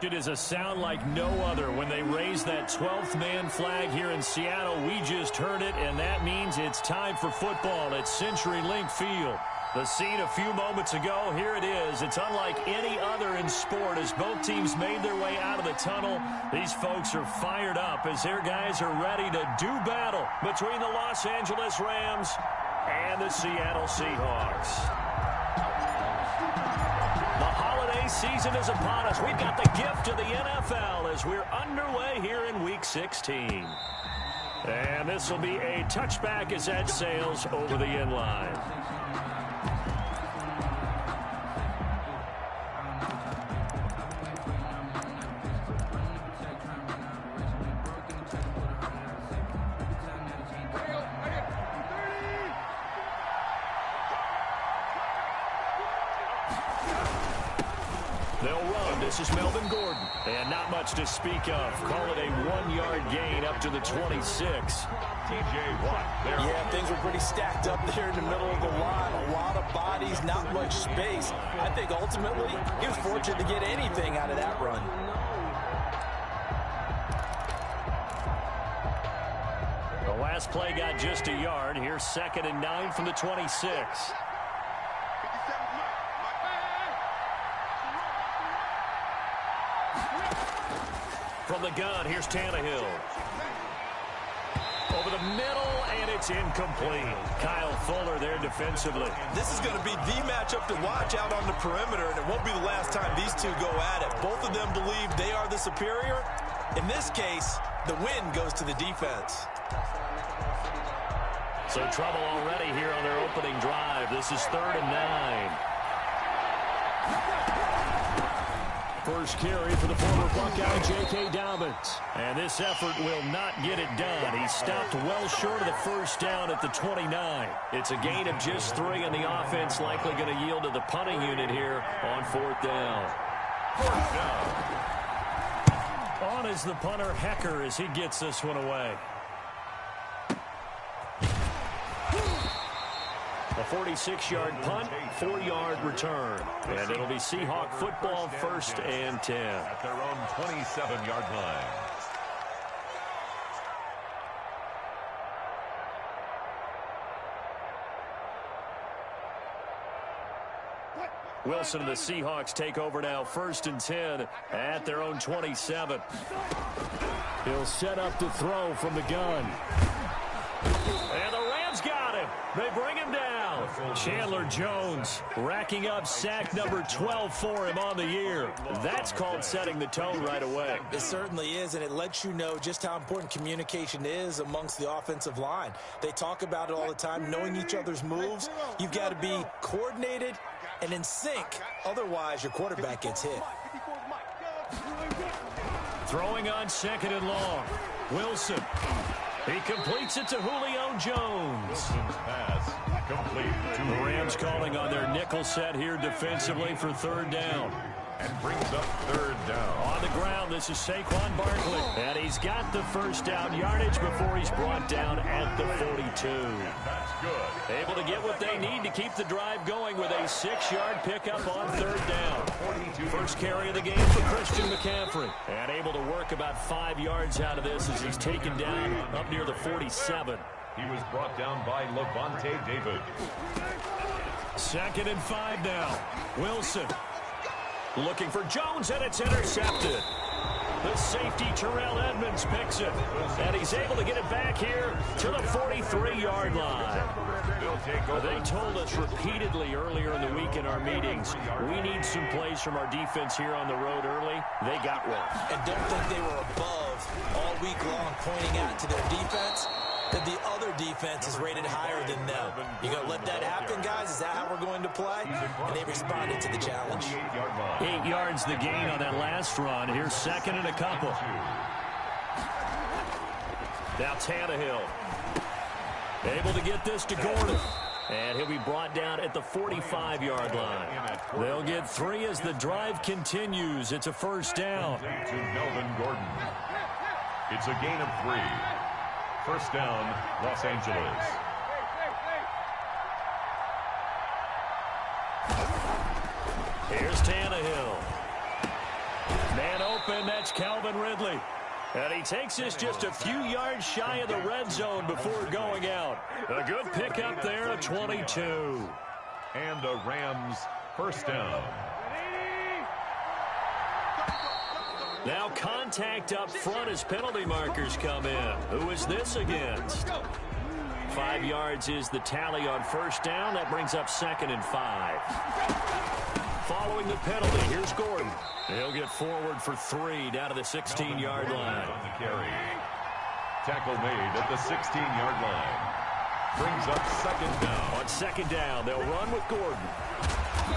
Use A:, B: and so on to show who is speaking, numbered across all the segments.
A: It is a sound like no other when they raise that 12th man flag here in Seattle. We just heard it, and that means it's time for football at CenturyLink Field. The scene a few moments ago, here it is. It's unlike any other in sport as both teams made their way out of the tunnel. These folks are fired up as their guys are ready to do battle between the Los Angeles Rams and the Seattle Seahawks. The holiday season is upon us. We've got the gift of the NFL as we're underway here in Week 16. And this will be a touchback as that sails over the end line. This is Melvin Gordon, and not much to speak of. Call it a 1-yard gain up to the 26.
B: TJ Watt.
C: Yeah, things were pretty stacked up there in the middle of the line. A lot of bodies, not much space. I think ultimately he was fortunate to get anything out of that run.
A: The last play got just a yard. Here's 2nd and 9 from the 26. From the gun, here's Tannehill. Over the middle, and it's incomplete. Kyle Fuller there defensively.
C: This is going to be the matchup to watch out on the perimeter, and it won't be the last time these two go at it. Both of them believe they are the superior. In this case, the win goes to the defense.
A: So trouble already here on their opening drive. This is 3rd and 9. First carry for the former Buckeye, J.K. Dobbins. And this effort will not get it done. He stopped well short of the first down at the 29. It's a gain of just 3, and the offense likely going to yield to the punting unit here on 4th down. On is the punter, Hecker, as he gets this one away. A 46-yard punt, 4-yard return. And it'll be Seahawk football, 1st and 10.
B: At their own 27-yard line.
A: Wilson and the Seahawks take over now, 1st and 10 at their own 27. He'll set up to throw from the gun. And the Rams got him. They bring him down. Chandler Jones racking up sack number 12 for him on the year. That's called setting the tone right away.
C: It certainly is, and it lets you know just how important communication is amongst the offensive line. They talk about it all the time, knowing each other's moves. You've got to be coordinated and in sync. Otherwise, your quarterback gets hit.
A: Throwing on 2nd and long. Wilson. He completes it to Julio Jones.
B: Wilson's pass complete.
A: The Rams calling on their nickel set here defensively for 3rd down.
B: And brings up 3rd down.
A: On the ground, this is Saquon Barkley. And he's got the first down yardage before he's brought down at the 42.
B: That's good.
A: Able to get what they need to keep the drive going with a 6-yard pickup on 3rd down. First carry of the game for Christian McCaffrey. And able to work about 5 yards out of this as he's taken down up near the 47.
B: He was brought down by Levante David.
A: 2nd and 5 now. Wilson. Looking for Jones, and it's intercepted. The safety, Terrell Edmonds, picks it. And he's able to get it back here to the 43-yard line. They told us repeatedly earlier in the week in our meetings, we need some plays from our defense here on the road early. They got one.
C: And don't think they were above all week long pointing out to their defense that the other defense is rated higher than them. You going to let that happen, guys? Is that how we're going to play? And they responded to the challenge.
A: 8 yards the gain on that last run. Here's 2nd and a couple. Now Tannehill. Able to get this to Gordon. And he'll be brought down at the 45-yard line. They'll get 3 as the drive continues. It's a 1st down.
B: To Melvin Gordon. It's a gain of 3. 1st down, Los Angeles.
A: Here's Tannehill. Man open, that's Calvin Ridley. And he takes this just a few yards shy of the red zone before going out. A good pickup there at 22.
B: And a Rams first down.
A: Now contact up front as penalty markers come in. Who is this against? 5 yards is the tally on first down. That brings up 2nd and 5. Following the penalty, here's Gordon. He'll get forward for 3 down to the 16-yard line.
B: On the carry. Tackle made at the 16-yard line. Brings up 2nd down.
A: On 2nd down, they'll run with Gordon.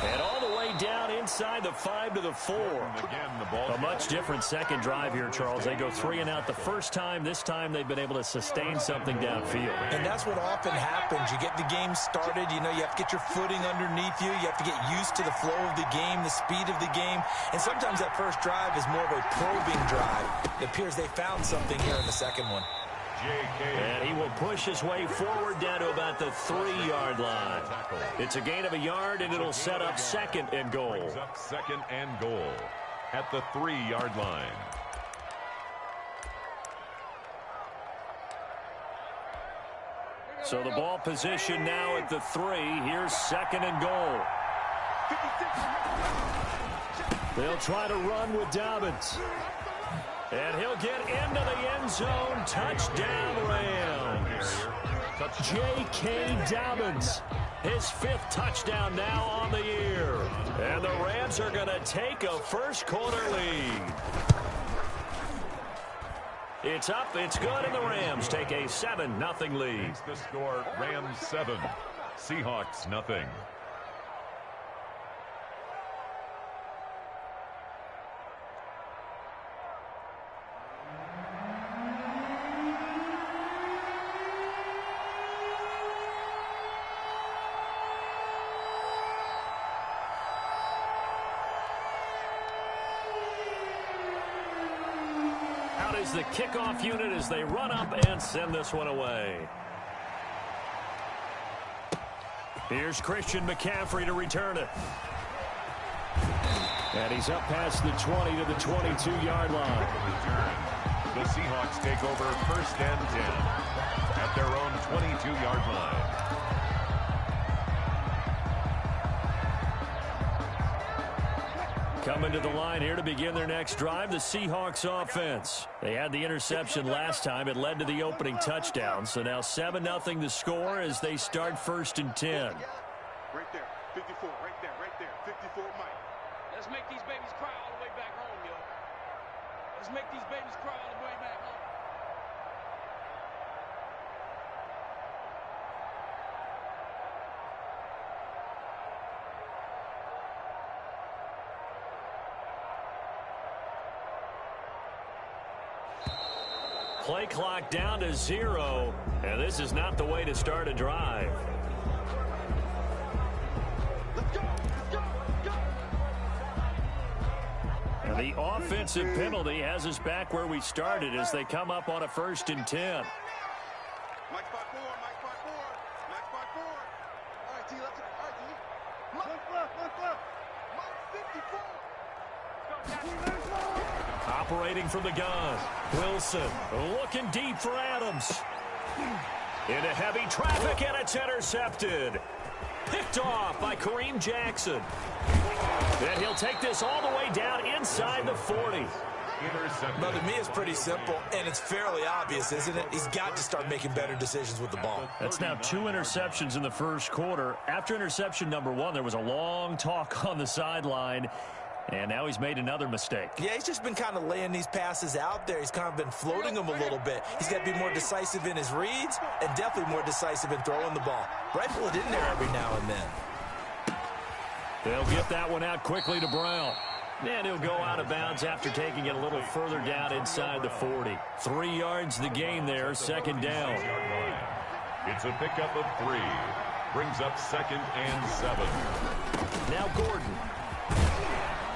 A: And all the way down inside the 5 to the 4.
B: Again, the ball.
A: A much different second drive here, Charles. They go 3 and out the first time. This time they've been able to sustain something downfield.
C: And that's what often happens. You get the game started. You know, you have to get your footing underneath you. You have to get used to the flow of the game, the speed of the game. And sometimes that first drive is more of a probing drive. It appears they found something here in the second one.
A: And he will push his way forward down to about the 3-yard line. It's a gain of a yard, and it'll set up 2nd and goal.
B: Brings up 2nd and goal at the 3-yard line.
A: So the ball position now at the 3. Here's 2nd and goal. They'll try to run with Dobbins. And he'll get into the end zone. Touchdown, Rams. J.K. Dobbins, his 5th touchdown now on the year. And the Rams are going to take a first-quarter lead. It's up, it's good, and the Rams take a 7-0 lead.
B: The score, Rams 7, Seahawks nothing.
A: Is the kickoff unit as they run up and send this one away. Here's Christian McCaffrey to return it. And he's up past the 20 to the 22-yard line.
B: The Seahawks take over 1st and 10 at their own 22-yard line.
A: Coming to the line here to begin their next drive, the Seahawks offense. They had the interception last time. It led to the opening touchdown. So now 7-0 the score as they start 1st and 10.
D: Right there, 54, right there, 54, Mike.
E: Let's make these babies cry all the way back home, yo. Let's make these babies cry all the way back home.
A: Play clock down to 0, and this is not the way to start a drive. And the offensive penalty has us back where we started as they come up on a 1st and 10.
D: Mike spot forward, Mike spot forward, Mike spot forward. All right, T, let's go. All right, T. Mike left. Mike 54.
A: Operating from the gun. Wilson looking deep for Adams. Into heavy traffic, and it's intercepted. Picked off by Kareem Jackson. And he'll take this all the way down inside the 40.
C: Well, to me, it's pretty simple, and it's fairly obvious, isn't it? He's got to start making better decisions with the ball.
A: That's now 2 interceptions in the first quarter. After interception number 1, there was a long talk on the sideline. And now he's made another mistake. Yeah,
C: he's just been kind of laying these passes out there. He's kind of been floating them a little bit. He's got to be more decisive in his reads and definitely more decisive in throwing the ball. Rifle it in there every now and then.
A: They'll get that one out quickly to Brown. And he'll go out of bounds after taking it a little further down inside the 40. 3 yards the gain there, 2nd down.
B: It's a pickup of 3. Brings up 2nd and 7.
A: Now Gordon.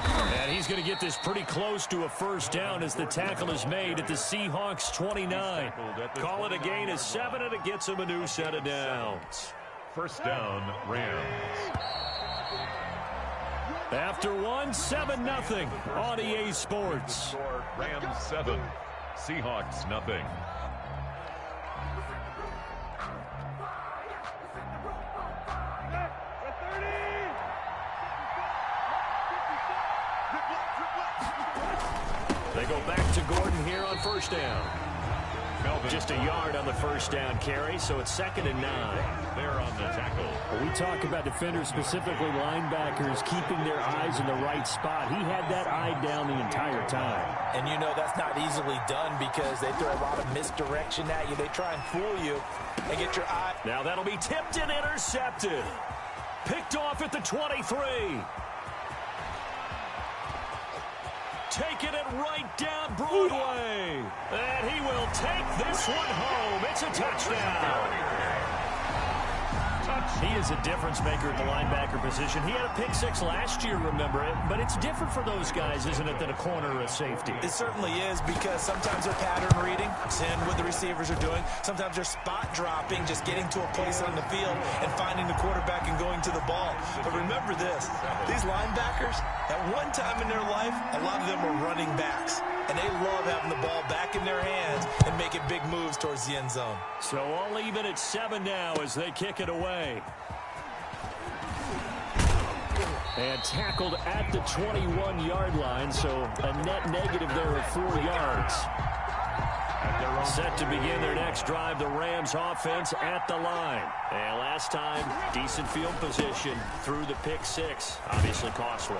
A: And he's going to get this pretty close to a 1st down as the tackle is made at the Seahawks 29. Call it a gain of 7, and it gets him a new set of downs.
B: 1st down, Rams.
A: After one, 7-0 on EA Sports.
B: Rams 7, Seahawks nothing.
A: They go back to Gordon here on first down. Just a yard on the first down carry, so it's 2nd and 9.
B: They're on the tackle.
A: When we talk about defenders, specifically linebackers, keeping their eyes in the right spot. He had that eye down the entire time.
C: And you know that's not easily done because they throw a lot of misdirection at you. They try and fool you and get your eye.
A: Now that'll be tipped and intercepted. Picked off at the 23. Taking it right down Broadway. And he will take this one home. It's a touchdown. He is a difference maker at the linebacker position. He had a pick 6 last year, remember it. But it's different for those guys, isn't it, than a corner or a safety?
C: It certainly is because sometimes they're pattern reading, seeing what the receivers are doing. Sometimes they're spot dropping, just getting to a place on the field and finding the quarterback and going to the ball. But remember this, these linebackers, at one time in their life, a lot of them were running backs. And they love having the ball back in their hands and making big moves towards the end zone.
A: So all even at 7 now as they kick it away. And tackled at the 21-yard line, so a net negative there of 4 yards. Set to begin their next drive, the Rams offense at the line. And last time, decent field position through the pick 6. Obviously costly.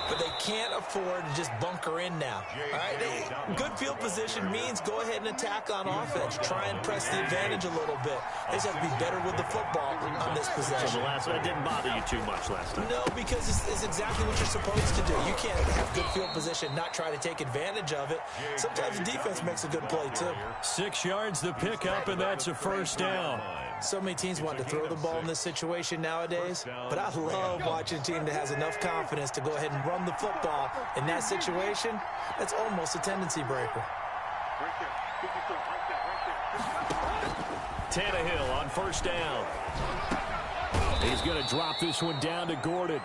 C: But they can't afford to just bunker in now. All right, good field position means go ahead and attack on offense. Try and press the advantage a little bit. They just have to be better with the football on this possession.
A: So that didn't bother you too much last time?
C: No, because it's exactly what you're supposed to do. You can't have good field position, not try to take advantage of it. Sometimes the defense makes a good play, too.
A: 6 yards the pickup, and that's a first down.
C: So many teams want to throw the ball in this situation nowadays, but I love watching a team that has enough confidence to go ahead and run the football. In that situation, that's almost a tendency breaker.
A: Tannehill on first down. He's going to drop this one down to Gordon.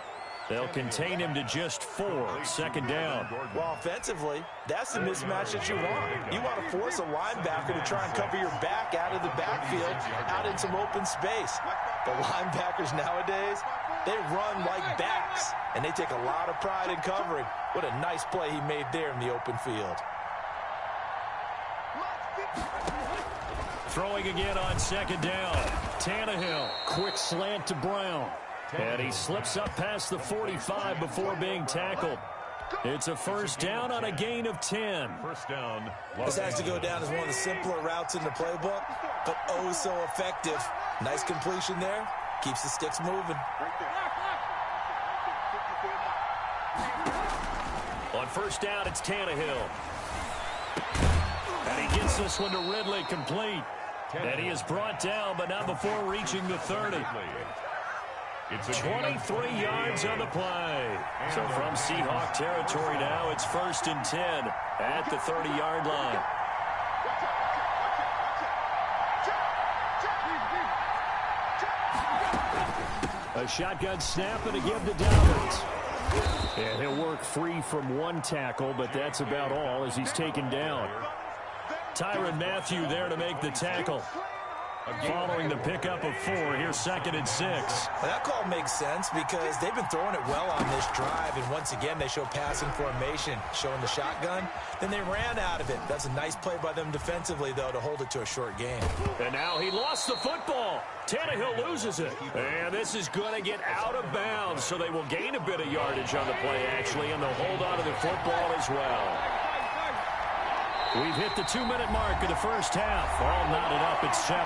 A: They'll contain him to just 4. 2nd down.
C: Well, offensively, that's the mismatch that you want. You want to force a linebacker to try and cover your back out of the backfield, out in some open space. The linebackers nowadays, they run like backs, and they take a lot of pride in covering. What a nice play he made there in the open field.
A: Throwing again on 2nd down. Tannehill, quick slant to Brown. And he slips up past the 45 before being tackled. It's a first down on a gain of 10.
B: First down.
C: This has to go down as one of the simpler routes in the playbook, but oh so effective. Nice completion there. Keeps the sticks moving.
A: On first down, it's Tannehill. And he gets this one to Ridley complete. And he is brought down, but not before reaching the 30.
B: It's
A: 23 yards on the play. So from Seahawk territory now, it's 1st and 10 at the 30-yard line. A shotgun snap and a give to Dalvin. And he'll work free from one tackle, but that's about all as he's taken down. Tyrann Mathieu there to make the tackle. Following the pickup of 4, here's 2nd and 6.
C: Well, that call makes sense because they've been throwing it well on this drive, and once again they show passing formation, showing the shotgun. Then they ran out of it. That's a nice play by them defensively, though, to hold it to a short game.
A: And now he lost the football. Tannehill loses it. And this is going to get out of bounds, so they will gain a bit of yardage on the play, actually, and they'll hold on to the football as well. We've hit the 2-minute mark of the first half. All knotted up at 7.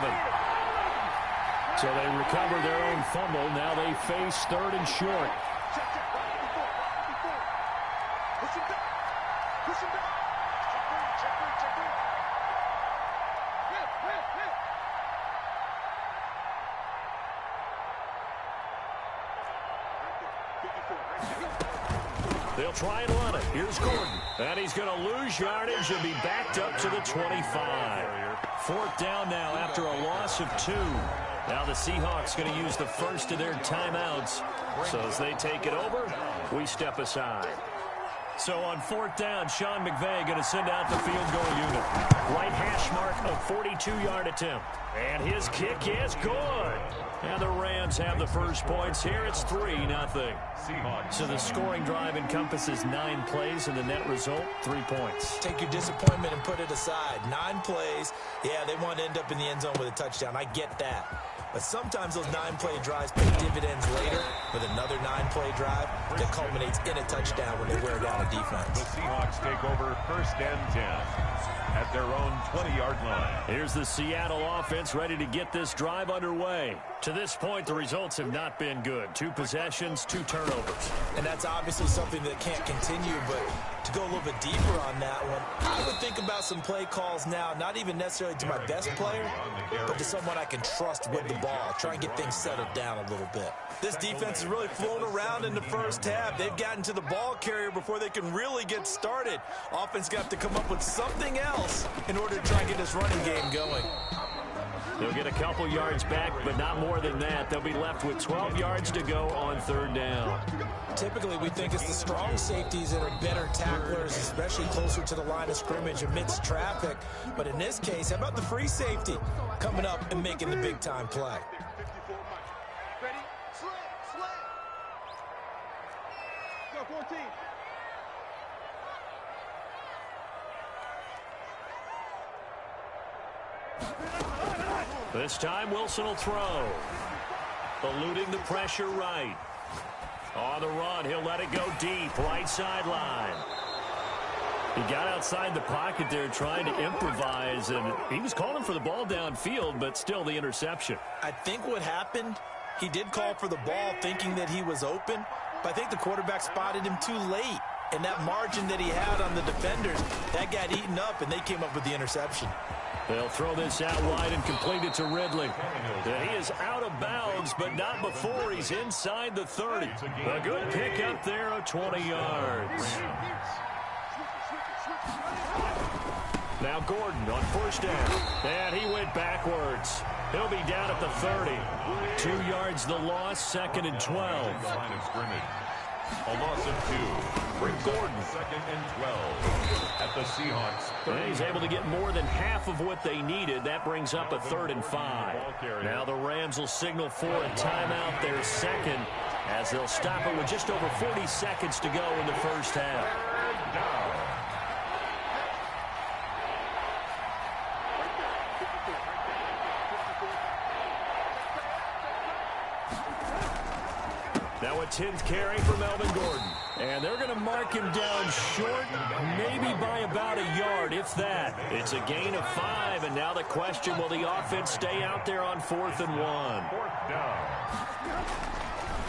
A: So they recover their own fumble. Now they face 3rd and short. They'll try and run it. Here's Gordon. And he's going to lose yardage and be backed up to the 25. 4th down now after a loss of 2. Now the Seahawks going to use the first of their timeouts. So as they take it over, we step aside. So on fourth down, Sean McVay going to send out the field goal unit. Right hash mark, a 42-yard attempt. And his kick is good. And the Rams have the first points here. It's 3-0. So the scoring drive encompasses 9 plays, and the net result, 3 points.
C: Take your disappointment and put it aside. 9 plays. Yeah, they want to end up in the end zone with a touchdown. I get that. But sometimes those 9-play drives pay dividends later with another 9-play drive that culminates in a touchdown when they wear down a defense.
B: The Seahawks take over first and 10 at their own 20-yard line.
A: Here's the Seattle offense ready to get this drive underway. To this point, the results have not been good. 2 possessions, 2 turnovers.
C: And that's obviously something that can't continue, but to go a little bit deeper on that one, I would think about some play calls now, not even necessarily to my best player, but to someone I can trust with the ball. Try and get things settled down a little bit. This defense has really flown around in the first half. They've gotten to the ball carrier before they can really get started. Offense got to come up with something else in order to try and get this running game going.
A: They'll get a couple yards back, but not more than that. They'll be left with 12 yards to go on third down.
C: Typically, we think it's the strong safeties that are better tacklers, especially closer to the line of scrimmage amidst traffic. But in this case, how about the free safety coming up and making the big-time play?
D: Ready? Slant. Go, 14.
A: This time, Wilson will throw. Eluding the pressure right. On the run, he'll let it go deep, right sideline. He got outside the pocket there trying to improvise, and he was calling for the ball downfield, but still the interception.
C: I think what happened, he did call for the ball thinking that he was open, but I think the quarterback spotted him too late. And that margin that he had on the defenders, that got eaten up, and they came up with the interception.
A: They'll throw this out wide and complete it to Ridley. He is out of bounds, but not before he's inside the 30. A good pickup there of 20 yards. Now Gordon on first down. And he went backwards. He'll be down at the 30. 2 yards the loss, 2nd and 12.
B: Line of scrimmage. A loss of 2. Brings Gordon 2nd and 12 at the Seahawks.
A: And he's able to get more than half of what they needed. That brings up a 3rd and 5. Now the Rams will signal for a timeout, their second, as they'll stop it with just over 40 seconds to go in the first half. Now a 10th carry for Melvin Gordon. And they're going to mark him down short, maybe by about a yard, if that. It's a gain of 5, and now the question, will the offense stay out there on 4th and 1?
B: 4th down.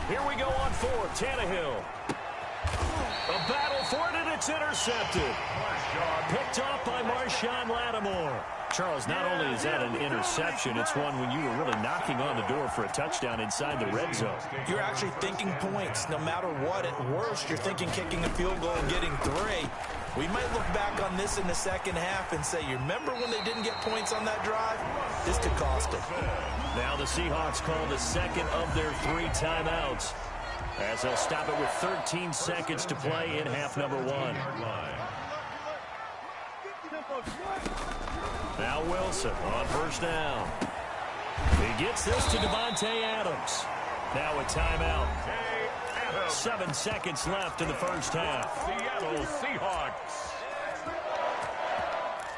A: Here we go on 4th, Tannehill. A battle for it, and it's intercepted. Picked off by Marshawn Lattimore. Charles, not only is that an interception, it's one when you were really knocking on the door for a touchdown inside the red zone.
C: You're actually thinking points. No matter what, at worst, you're thinking kicking a field goal and getting 3. We might look back on this in the second half and say, you remember when they didn't get points on that drive? This could cost them.
A: Now the Seahawks call the second of their 3 timeouts, as they'll stop it with 13 seconds to play in half number 1. Now Wilson on first down. He gets this to Devontae Adams. Now a timeout. 7 seconds left in the first half.
B: Seattle Seahawks.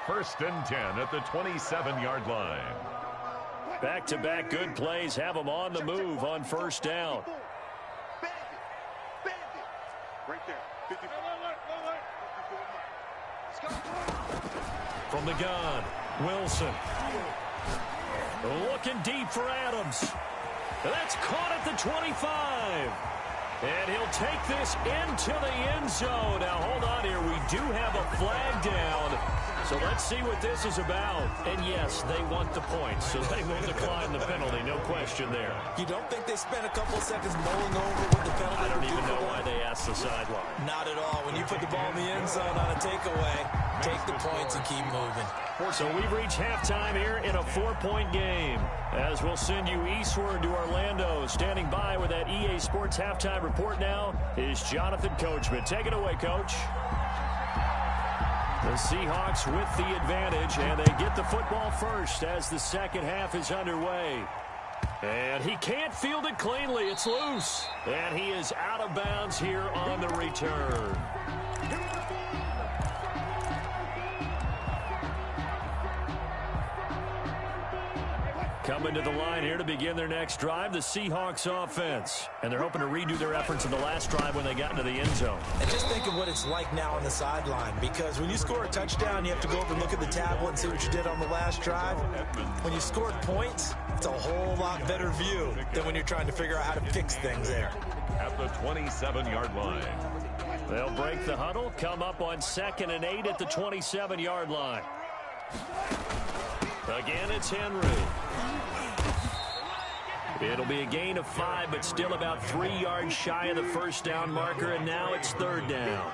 B: 1st and 10 at the 27-yard line.
A: Back-to-back good plays have them on the move on first down.
D: Right there.
A: From the gun, Wilson. Looking deep for Adams. That's caught at the 25. And he'll take this into the end zone. Now, hold on here. We do have a flag down. So let's see what this is about. And, yes, they want the points, so they will decline the penalty. No question there.
C: You don't think they spent a couple seconds mulling over what the penalty?
A: I don't even know why they asked the sideline.
C: Not at all. When you put the ball in the end zone on a takeaway, Take the points and keep moving.
A: So we've reached halftime here in a 4-point game. As we'll send you eastward to Orlando. Standing by with that EA Sports halftime report now is Jonathan Coachman. Take it away, Coach. The Seahawks with the advantage, and they get the football first as the second half is underway. And he can't field it cleanly. It's loose. And he is out of bounds here on the return. Coming to the line here to begin their next drive, the Seahawks offense. And they're hoping to redo their efforts in the last drive when they got into the end zone.
C: And just think of what it's like now on the sideline, because when you score a touchdown, you have to go over and look at the tablet and see what you did on the last drive. When you scored points, it's a whole lot better view than when you're trying to figure out how to fix things there.
B: At the 27-yard line.
A: They'll break the huddle, come up on 2nd and 8 at the 27-yard line. Again, it's Henry. It'll be a gain of 5, but still about 3 yards shy of the first down marker, and now it's 3rd down.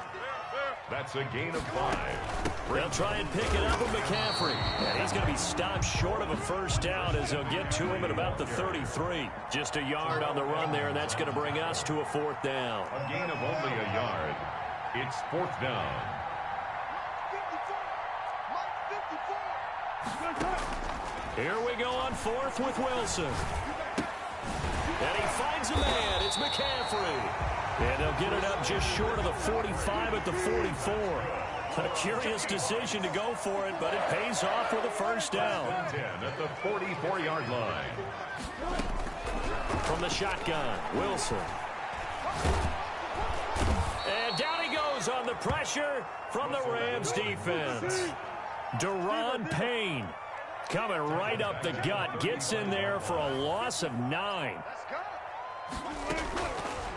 B: That's a gain of 5.
A: They'll try and pick it up with McCaffrey. And he's going to be stopped short of a first down as they'll get to him at about the 33. Just a yard on the run there, and that's going to bring us to a 4th down.
B: A gain of only a yard. It's 4th down.
A: Here we go on 4th with Wilson. And he finds a man. It's McCaffrey. And they'll get it up just short of the 45 at the 44. A curious decision to go for it, but it pays off with a first down.
B: 10 at the 44-yard line.
A: From the shotgun, Wilson. And down he goes on the pressure from the Rams defense. Deron Payne coming right up the gut. Gets in there for a loss of 9.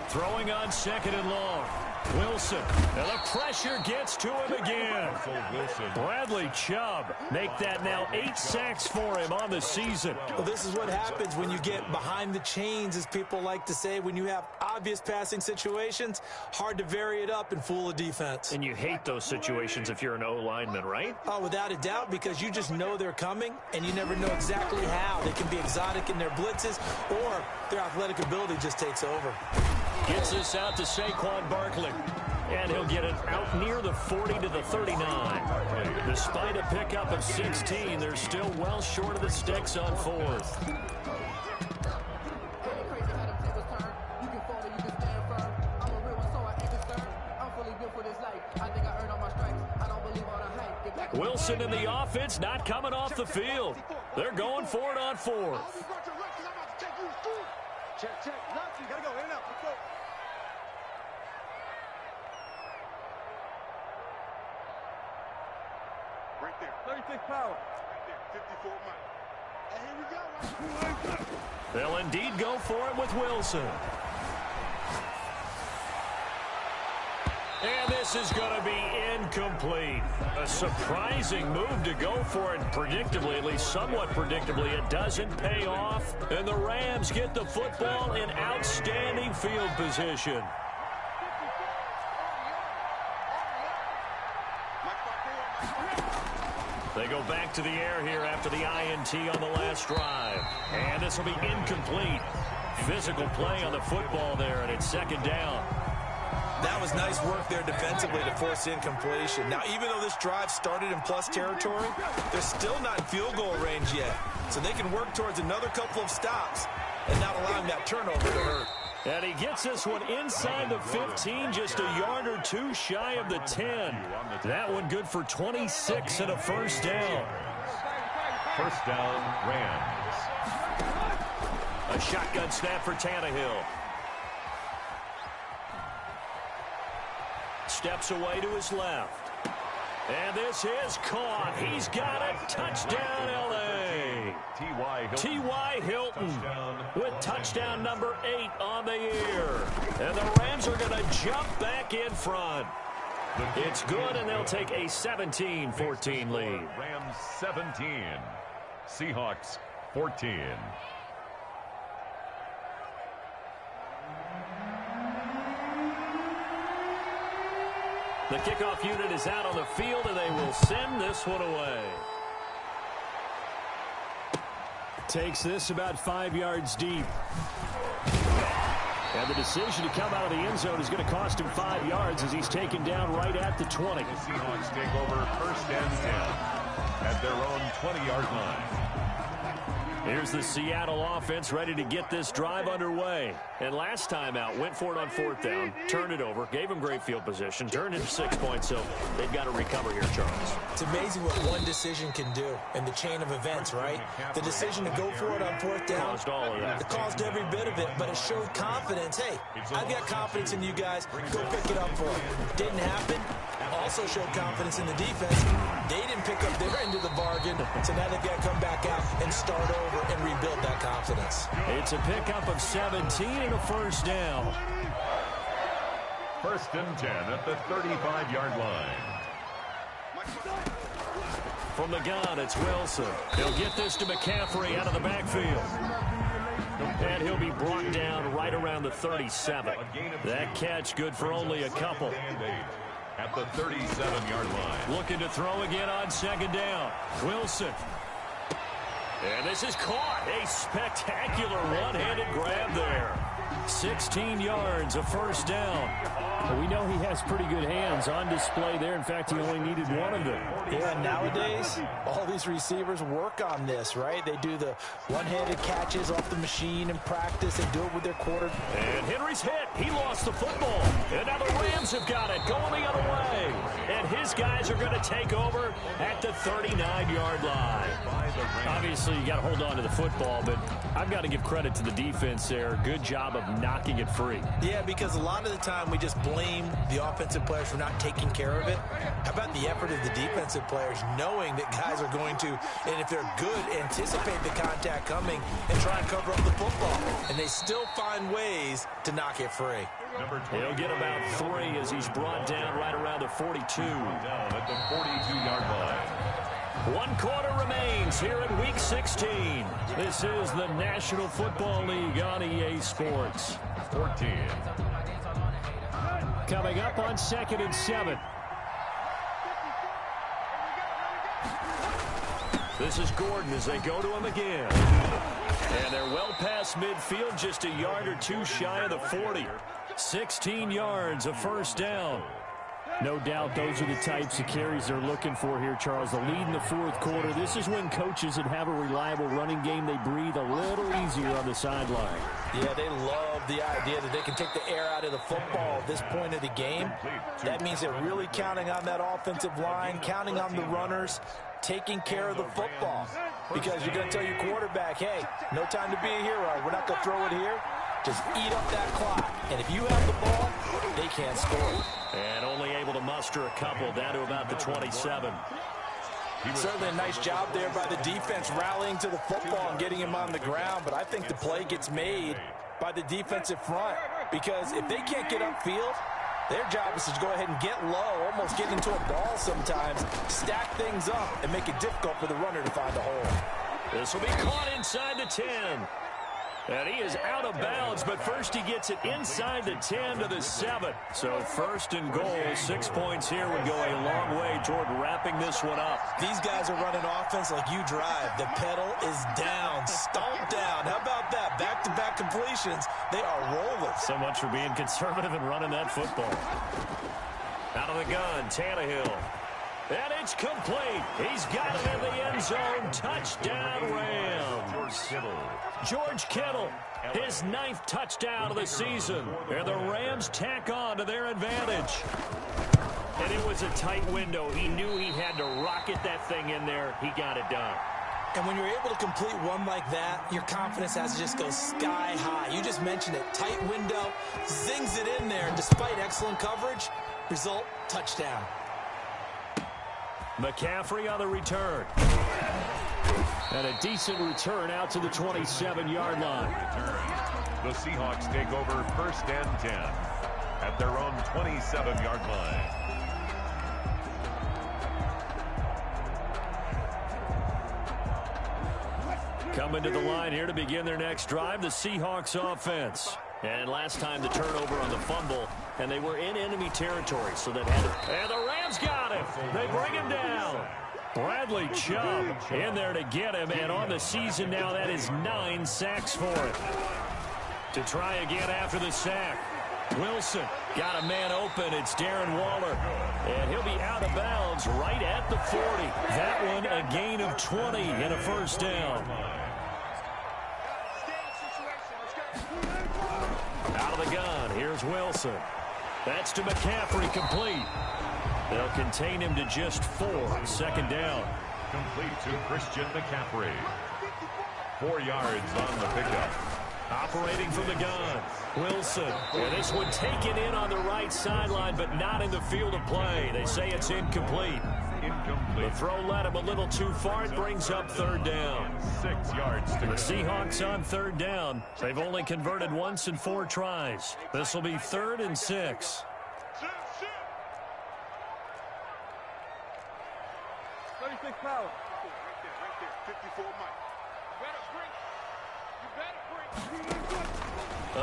A: Throwing on 2nd and long. Wilson. And the pressure gets to him again. Bradley Chubb make that now 8 sacks for him on the season.
C: Well, this is what happens when you get behind the chains, as people like to say. When you have obvious passing situations, hard to vary it up and fool a defense.
A: And you hate those situations if you're an O-lineman, right?
C: Oh, without a doubt, because you just know they're coming, and you never know exactly how. They can be exotic in their blitzes, or their athletic ability just takes over.
A: Gets this out to Saquon Barkley. And he'll get it out near the 40 to the 39. Despite a pickup of 16, they're still well short of the sticks on 4th. Wilson and the offense not coming off the field. They're going for it on 4th.
D: Check, check. Left, you gotta go in and out. Let's go. Right there. 36 power. Right there. 54 miles. And here we go.
A: They'll indeed go for it with Wilson. And this is going to be incomplete. A surprising move to go for it. Predictably, at least somewhat predictably, it doesn't pay off. And the Rams get the football in outstanding field position. They go back to the air here after the INT on the last drive. And this will be incomplete. Physical play on the football there, and it's 2nd down.
C: That was nice work there defensively to force incompletion. Now, even though this drive started in plus territory, they're still not in field goal range yet. So they can work towards another couple of stops and not allowing that turnover to hurt.
A: And he gets this one inside the 15, just a yard or 2 shy of the 10. That one good for 26 and a first down.
B: First down, Rams.
A: A shotgun snap for Tannehill. Steps away to his left. And this is caught. He's got it. Touchdown, L.A. T.Y. Hilton with touchdown number 8 on the year. And the Rams are going to jump back in front. It's good, and they'll take a 17-14 lead.
B: Rams 17. Seahawks 14.
A: The kickoff unit is out on the field, and they will send this one away. Takes this about 5 yards deep. And the decision to come out of the end zone is going to cost him 5 yards as he's taken down right at the 20.
B: The Seahawks take over 1st and 10 at their own 20-yard line.
A: Here's the Seattle offense ready to get this drive underway. And last time out, went for it on 4th down, turned it over, gave him great field position, turned into 6 points, so they've got to recover here, Charles.
C: It's amazing what one decision can do in the chain of events, right? The decision to go for it on 4th down,
A: caused all of that.
C: It caused every bit of it, but it showed confidence. Hey, I've got confidence in you guys. Go pick it up for them. Didn't happen. Also showed confidence in the defense. They didn't pick up their end of the bargain, so now they've got to come back out and start over and rebuild that confidence.
A: It's a pickup of 17 and a 1st down.
B: 1st and 10 at the 35-yard line.
A: From the gun, it's Wilson. He'll get this to McCaffrey out of the backfield. And he'll be brought down right around the 37. That catch good for only a couple.
B: At the 37-yard line.
A: Looking to throw again on 2nd down. Wilson. And this is caught. A spectacular one-handed grab there. 16 yards, a 1st down.
F: Well, we know he has pretty good hands on display there. In fact, he only needed one of them.
C: Yeah, nowadays, all these receivers work on this, right? They do the one-handed catches off the machine in practice. They do it with their quarter.
A: And Henry's hit. He lost the football. And now the Rams have got it going the other way. And his guys are going to take over at the 39-yard line. Obviously, you got to hold on to the football, but I've got to give credit to the defense there. Good job of knocking it free.
C: Yeah, because a lot of the time we just blame the offensive players for not taking care of it. How about the effort of the defensive players knowing that guys are going to, and if they're good, anticipate the contact coming and try and cover up the football. And they still find ways to knock it free.
A: He'll get about 3 as he's brought down right around the 42.
B: Down at the 42-yard line.
A: 1 quarter remains here in Week 16. This is the National Football League on EA Sports.
B: 14.
A: Coming up on 2nd and 7. This is Gordon as they go to him again. And they're well past midfield, just a yard or 2 shy of the 40. 16 yards, a 1st down.
F: No doubt those are the types of carries they're looking for here, Charles. The lead in the 4th quarter. This is when coaches that have a reliable running game, they breathe a little easier on the sideline.
C: Yeah, they love the idea that they can take the air out of the football at this point of the game. That means they're really counting on that offensive line, counting on the runners, taking care of the football. Because you're going to tell your quarterback, hey, no time to be a hero. We're not going to throw it here. Just eat up that clock. And if you have the ball, they can't score.
A: And only able to muster a couple down to about the 27.
C: Certainly a nice job there by the defense rallying to the football and getting him on the ground. But I think the play gets made by the defensive front. Because if they can't get upfield, their job is to go ahead and get low, almost get into a ball sometimes, stack things up, and make it difficult for the runner to find a hole.
A: This will be caught inside the 10. And he is out of bounds, but first he gets it inside the 10 to the 7. So 1st and goal, 6 points here would go a long way toward wrapping this one up.
C: These guys are running offense like you drive. The pedal is down, stomped down. How about that? Back-to-back completions. They are rolling.
A: So much for being conservative and running that football. Out of the gun, Tannehill. And it's complete. He's got it in the end zone. Touchdown, Rams. George Kittle, his 9th touchdown of the season. And the Rams tack on to their advantage. And it was a tight window. He knew he had to rocket that thing in there. He got it done.
C: And when you're able to complete one like that, your confidence has to just go sky high. You just mentioned it. Tight window, zings it in there. Despite excellent coverage, result, touchdown.
A: McCaffrey on the return. And a decent return out to the 27-yard line.
B: The Seahawks take over 1st and 10 at their own 27-yard line.
A: Coming to the line here to begin their next drive, the Seahawks offense. And last time the turnover on the fumble and they were in enemy territory, so that had to... And the Rams got him. They bring him down. Bradley Chubb in there to get him, and on the season now, that is 9 sacks for him. To try again after the sack. Wilson got a man open. It's Darren Waller. And he'll be out of bounds right at the 40. That one a gain of 20 and a first down. Out of the gun. Here's Wilson. That's to McCaffrey, complete. They'll contain him to just 4. Second down.
B: Complete to Christian McCaffrey. 4 yards on the pickup.
A: Operating from the gun, Wilson. And this one taken in on the right sideline, but not in the field of play. They say it's incomplete. The throw led him a little too far. It brings up third down.
B: 6 yards to
A: The
B: go.
A: Seahawks on third down. They've only converted once in 4 tries. This will be 3rd and 6.
E: 36 power. Right there. 54 Mike.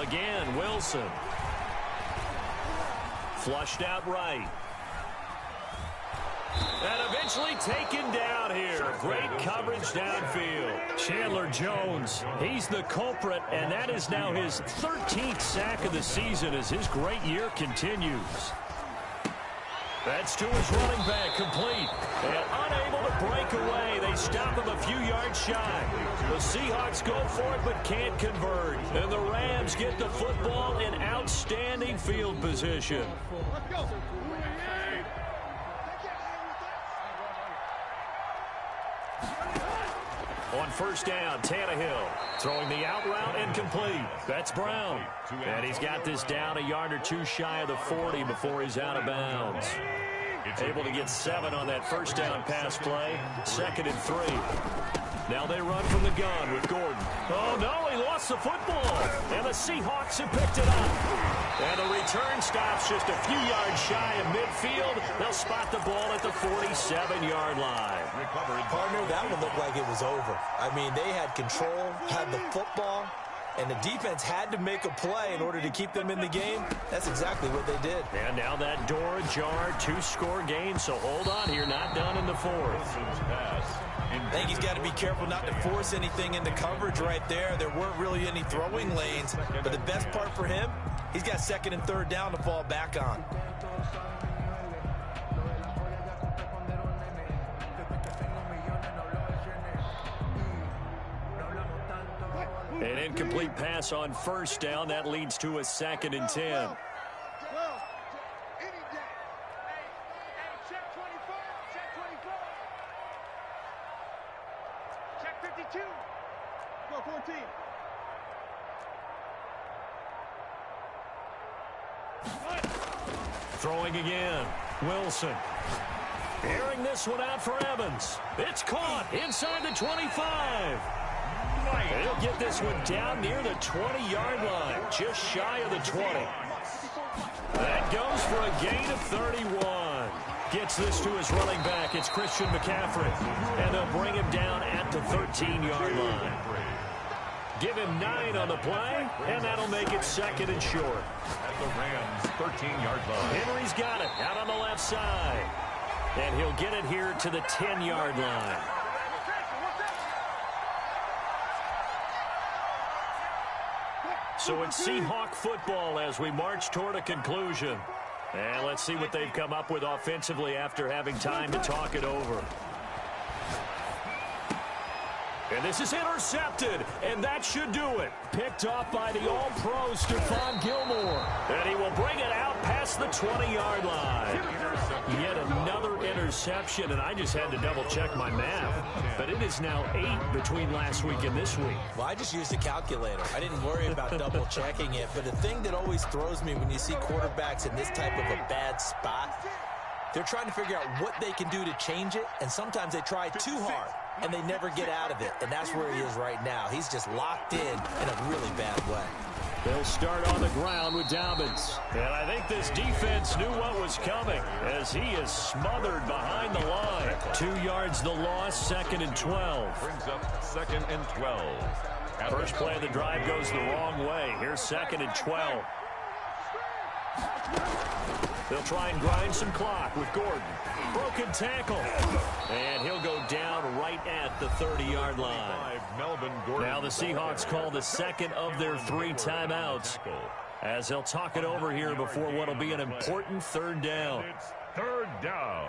A: Again, Wilson. Flushed out right. And eventually taken down here. Great coverage downfield. Chandler Jones, he's the culprit, and that is now his 13th sack of the season as his great year continues. That's to his running back, complete. And unable to break away. They stop him a few yards shy. The Seahawks go for it but can't convert. And the Rams get the football in outstanding field position.
E: Let's go.
A: On first down, Tannehill throwing the out route and complete. That's Brown. And he's got this down a yard or 2 shy of the 40 before he's out of bounds. Able to get 7 on that first down pass play. 2nd and 3. Now they run from the gun with Gordon. Oh, no, he lost the football. And the Seahawks have picked it up. And the return stops just a few yards shy of midfield. They'll spot the ball at the 47-yard line.
C: Partner, that one looked like it was over. I mean, they had control, had the football, and the defense had to make a play in order to keep them in the game. That's exactly what they did.
A: And now that door ajar, 2-score game, so hold on here, not done in the 4th.
C: I think he's got to be careful not to force anything into coverage right there. There weren't really any throwing lanes, but the best part for him, he's got 2nd and 3rd down to fall back on.
A: An incomplete pass on first down. That leads to a 2nd and 10.
E: Check 52. Go 14.
A: Throwing again. Wilson. Airing this one out for Evans. It's caught inside the 25. He'll get this one down near the 20-yard line, just shy of the 20. That goes for a gain of 31. Gets this to his running back. It's Christian McCaffrey. And they'll bring him down at the 13-yard line. Give him 9 on the play, and that'll make it 2nd and short.
B: At the Rams' 13-yard line.
A: Henry's got it out on the left side. And he'll get it here to the 10-yard line. So it's Seahawk football as we march toward a conclusion. And let's see what they've come up with offensively after having time to talk it over. And this is intercepted, and that should do it. Picked off by the All-Pro Stephon Gilmore. And he will bring it out past the 20-yard line. Yet another interception, and I just had to double-check my math. But it is now 8 between last week and this week.
C: Well, I just used a calculator. I didn't worry about double-checking it. But the thing that always throws me when you see quarterbacks in this type of a bad spot, they're trying to figure out what they can do to change it, and sometimes they try too hard, and they never get out of it. And that's where he is right now. He's just locked in a really bad way.
A: They'll start on the ground with Dobbins. And I think this defense knew what was coming as he is smothered behind the line. 2 yards the loss, 2nd and 12.
B: Brings up 2nd and 12.
A: First play of the drive goes the wrong way. Here's 2nd and 12. They'll try and grind some clock with Gordon. Broken tackle. And he'll go down right at the 30-yard line. Now the Seahawks call the second of their 3 timeouts as they'll talk it over here before what will be an important third down.
B: It's third down.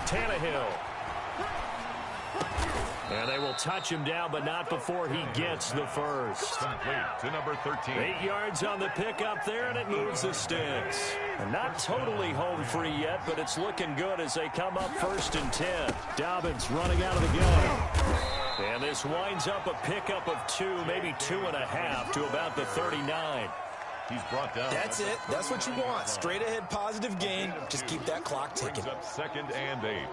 A: Tannehill. And they will touch him down, but not before he gets the first.
B: Complete to number 13.
A: 8 yards on the pickup there, and it moves the sticks. And not totally home free yet, but it's looking good as they come up 1st and 10. Dobbins running out of the gun. And this winds up a pickup of 2, maybe 2.5 to about the 39.
B: He's brought down.
C: That's it. That's what you want. Straight ahead positive gain. Just keep that clock ticking.
B: Brings up 2nd and 8.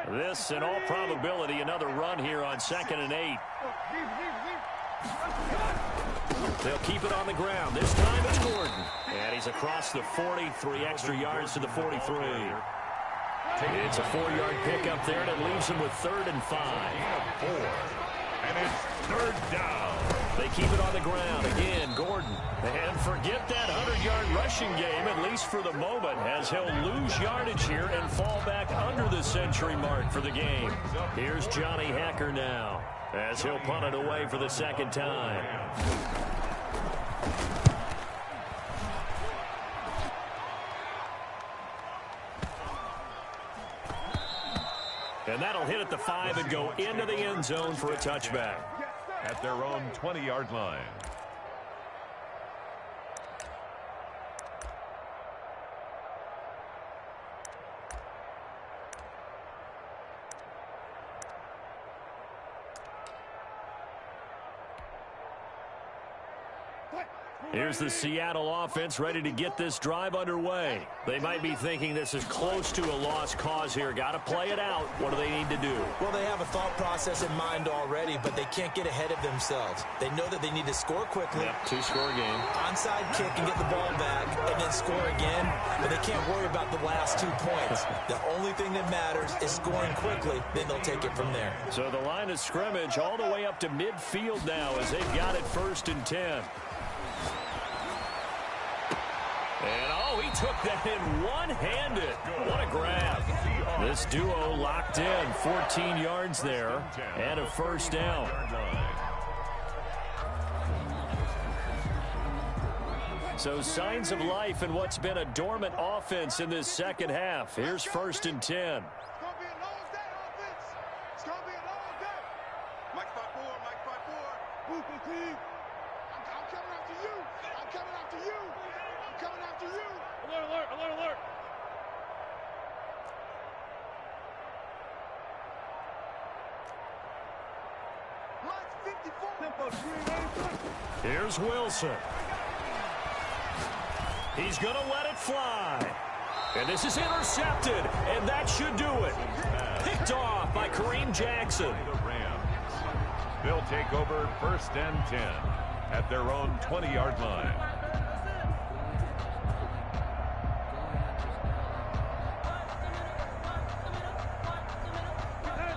A: This, in all probability, another run here on 2nd and 8. They'll keep it on the ground. This time it's Gordon. And he's across the 40, 3 extra yards to the 43. It's a 4-yard pickup there, and it leaves him with 3rd and 5.
B: 4. And it's third down.
A: They keep it on the ground. Again, Gordon. And forget that 100-yard rushing game, at least for the moment, as he'll lose yardage here and fall back under the century mark for the game. Here's Johnny Hacker now, as he'll punt it away for the 2nd time. And that'll hit at the 5 and go into the end zone for a touchback.
B: At their own 20-yard line.
A: Here's the Seattle offense ready to get this drive underway. They might be thinking this is close to a lost cause here. Got to play it out. What do they need to do?
C: Well, they have a thought process in mind already, but they can't get ahead of themselves. They know that they need to score quickly.
A: Yep, 2-score game.
C: Onside kick and get the ball back and then score again, but they can't worry about the last 2 points. The only thing that matters is scoring quickly, then they'll take it from there.
A: So the line of scrimmage all the way up to midfield now as they've got it 1st and 10. And, oh, he took that in one-handed. What a grab. This duo locked in. 14 yards there and a 1st down. So signs of life in what's been a dormant offense in this 2nd half. Here's 1st and 10.
D: It's going to be a long day, offense. It's going to be a long day. Mike 5-4, Mike 5-4. Move the team. I'm coming after you. I'm coming after you. I'm coming after you.
E: Alert, alert, alert, alert.
D: Mike 54.
A: Here's Wilson. He's going to let it fly. And this is intercepted, and that should do it. Picked off by Kareem Jackson.
B: The Rams. They'll take over 1st and 10 at their own 20-yard line.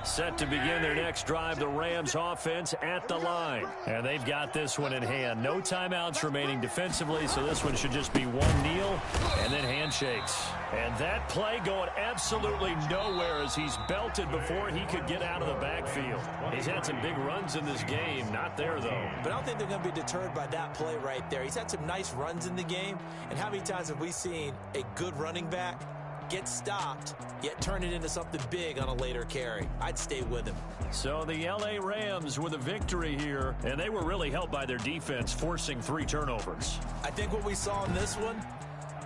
A: Set to begin their next drive, the Rams offense at the line. And they've got this one in hand. No timeouts remaining defensively, so this one should just be one kneel and then handshakes. And that play going absolutely nowhere as he's belted before he could get out of the backfield. He's had some big runs in this game. Not there, though.
C: But I don't think they're going to be deterred by that play right there. He's had some nice runs in the game. And how many times have we seen a good running back get stopped, yet turn it into something big on a later carry? I'd stay with him.
A: So the L.A. Rams with a victory here, and they were really helped by their defense, forcing 3 turnovers.
C: I think what we saw in this one,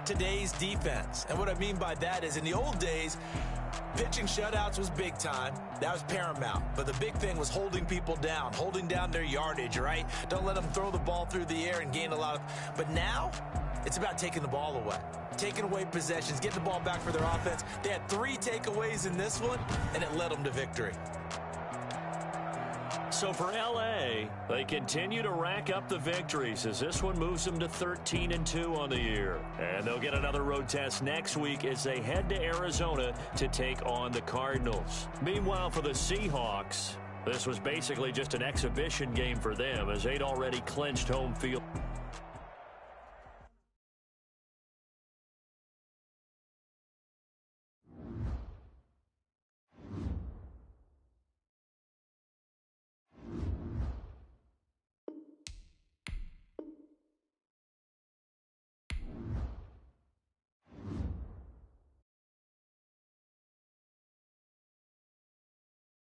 C: today's defense. And what I mean by that is in the old days, pitching shutouts was big time. That was paramount. But the big thing was holding people down, holding down their yardage, right? Don't let them throw the ball through the air and gain a lot of... But now, it's about taking the ball away. Taking away possessions, getting the ball back for their offense. They had 3 takeaways in this one, and it led them to victory.
A: So for L.A., they continue to rack up the victories as this one moves them to 13-2 on the year. And they'll get another road test next week as they head to Arizona to take on the Cardinals. Meanwhile, for the Seahawks, this was basically just an exhibition game for them as they'd already clinched home field.